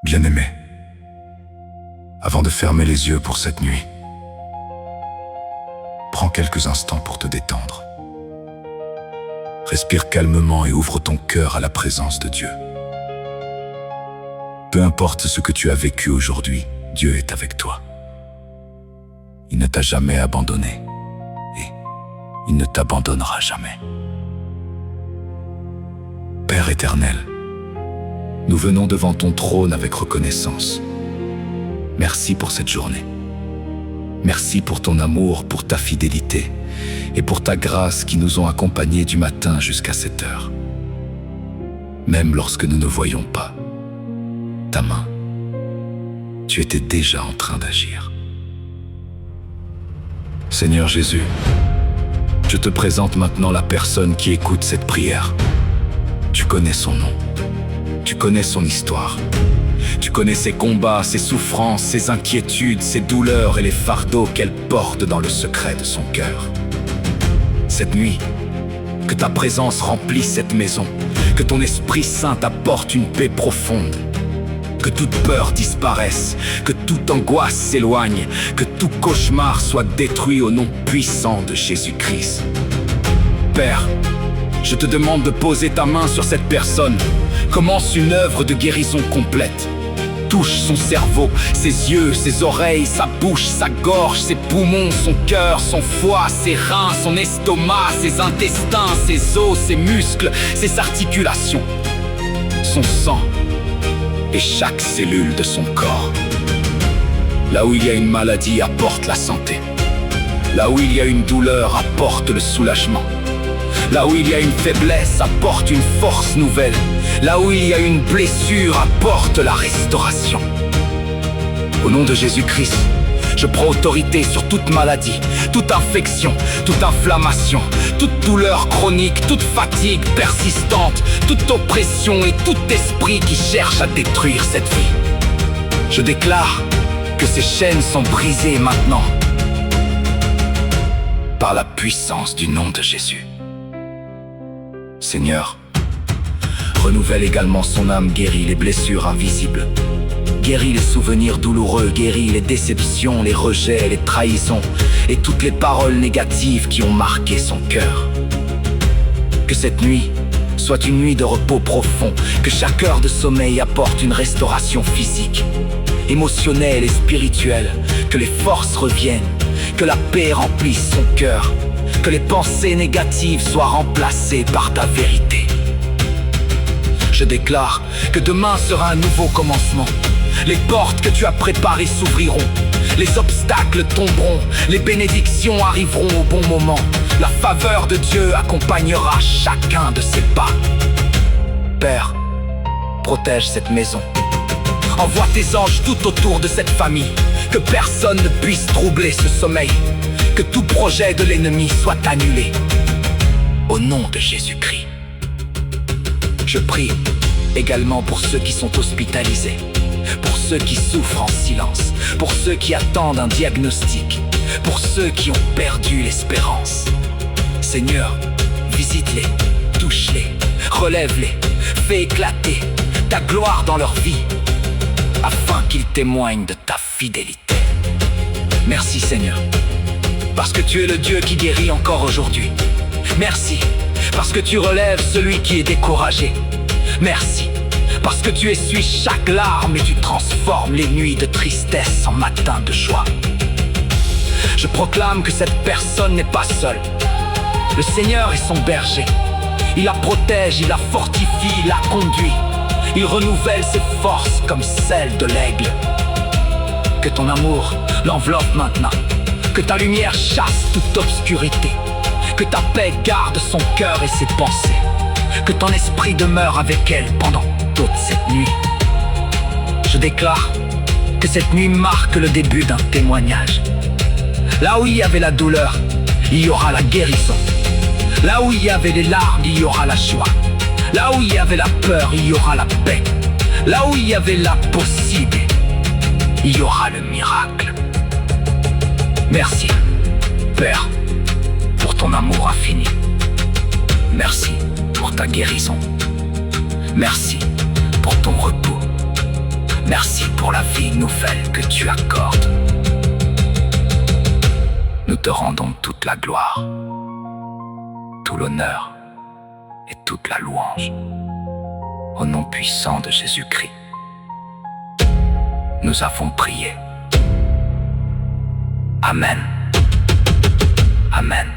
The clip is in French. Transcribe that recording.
Bien-aimé, avant de fermer les yeux pour cette nuit, prends quelques instants pour te détendre. Respire calmement et ouvre ton cœur à la présence de Dieu. Peu importe ce que tu as vécu aujourd'hui, Dieu est avec toi. Il ne t'a jamais abandonné et il ne t'abandonnera jamais. Père éternel, nous venons devant ton trône avec reconnaissance. Merci pour cette journée. Merci pour ton amour, pour ta fidélité et pour ta grâce qui nous ont accompagnés du matin jusqu'à cette heure. Même lorsque nous ne voyons pas ta main, tu étais déjà en train d'agir. Seigneur Jésus, je te présente maintenant la personne qui écoute cette prière. Tu connais son nom, tu connais son histoire. Tu connais ses combats, ses souffrances, ses inquiétudes, ses douleurs et les fardeaux qu'elle porte dans le secret de son cœur. Cette nuit, que ta présence remplisse cette maison, que ton Esprit Saint apporte une paix profonde, que toute peur disparaisse, que toute angoisse s'éloigne, que tout cauchemar soit détruit au nom puissant de Jésus-Christ. Père, je te demande de poser ta main sur cette personne. Commence une œuvre de guérison complète. Touche son cerveau, ses yeux, ses oreilles, sa bouche, sa gorge, ses poumons, son cœur, son foie, ses reins, son estomac, ses intestins, ses os, ses muscles, ses articulations, son sang et chaque cellule de son corps. Là où il y a une maladie, apporte la santé. Là où il y a une douleur, apporte le soulagement. Là où il y a une faiblesse, apporte une force nouvelle. Là où il y a une blessure, apporte la restauration. Au nom de Jésus-Christ, je prends autorité sur toute maladie, toute infection, toute inflammation, toute douleur chronique, toute fatigue persistante, toute oppression et tout esprit qui cherche à détruire cette vie. Je déclare que ces chaînes sont brisées maintenant par la puissance du nom de Jésus. Seigneur, renouvelle également son âme, guéris les blessures invisibles, guéris les souvenirs douloureux, guéris les déceptions, les rejets, les trahisons et toutes les paroles négatives qui ont marqué son cœur. Que cette nuit soit une nuit de repos profond, que chaque heure de sommeil apporte une restauration physique, émotionnelle et spirituelle, que les forces reviennent, que la paix remplisse son cœur, que les pensées négatives soient remplacées par ta vérité. Je déclare que demain sera un nouveau commencement. Les portes que tu as préparées s'ouvriront. Les obstacles tomberont. Les bénédictions arriveront au bon moment. La faveur de Dieu accompagnera chacun de ses pas. Père, protège cette maison. Envoie tes anges tout autour de cette famille. Que personne ne puisse troubler ce sommeil. Que tout projet de l'ennemi soit annulé. Au nom de Jésus-Christ. Je prie également pour ceux qui sont hospitalisés, pour ceux qui souffrent en silence, pour ceux qui attendent un diagnostic, pour ceux qui ont perdu l'espérance. Seigneur, visite-les, touche-les, relève-les, fais éclater ta gloire dans leur vie, afin qu'ils témoignent de ta fidélité. Merci Seigneur, parce que tu es le Dieu qui guérit encore aujourd'hui. Merci, parce que tu relèves celui qui est découragé. Merci, parce que tu essuies chaque larme et tu transformes les nuits de tristesse en matins de joie. Je proclame que cette personne n'est pas seule. Le Seigneur est son berger. Il la protège, il la fortifie, il la conduit. Il renouvelle ses forces comme celles de l'aigle. Que ton amour l'enveloppe maintenant. Que ta lumière chasse toute obscurité. Que ta paix garde son cœur et ses pensées. Que ton esprit demeure avec elle pendant toute cette nuit. Je déclare que cette nuit marque le début d'un témoignage. Là où il y avait la douleur, il y aura la guérison. Là où il y avait les larmes, il y aura la joie. Là où il y avait la peur, il y aura la paix. Là où il y avait l'impossible, il y aura le miracle. Merci, Père, pour ton amour infini. Merci pour ta guérison. Merci pour ton repos. Merci pour la vie nouvelle que tu accordes. Nous te rendons toute la gloire, tout l'honneur et toute la louange. Au nom puissant de Jésus-Christ, nous avons prié. Amen. Amen.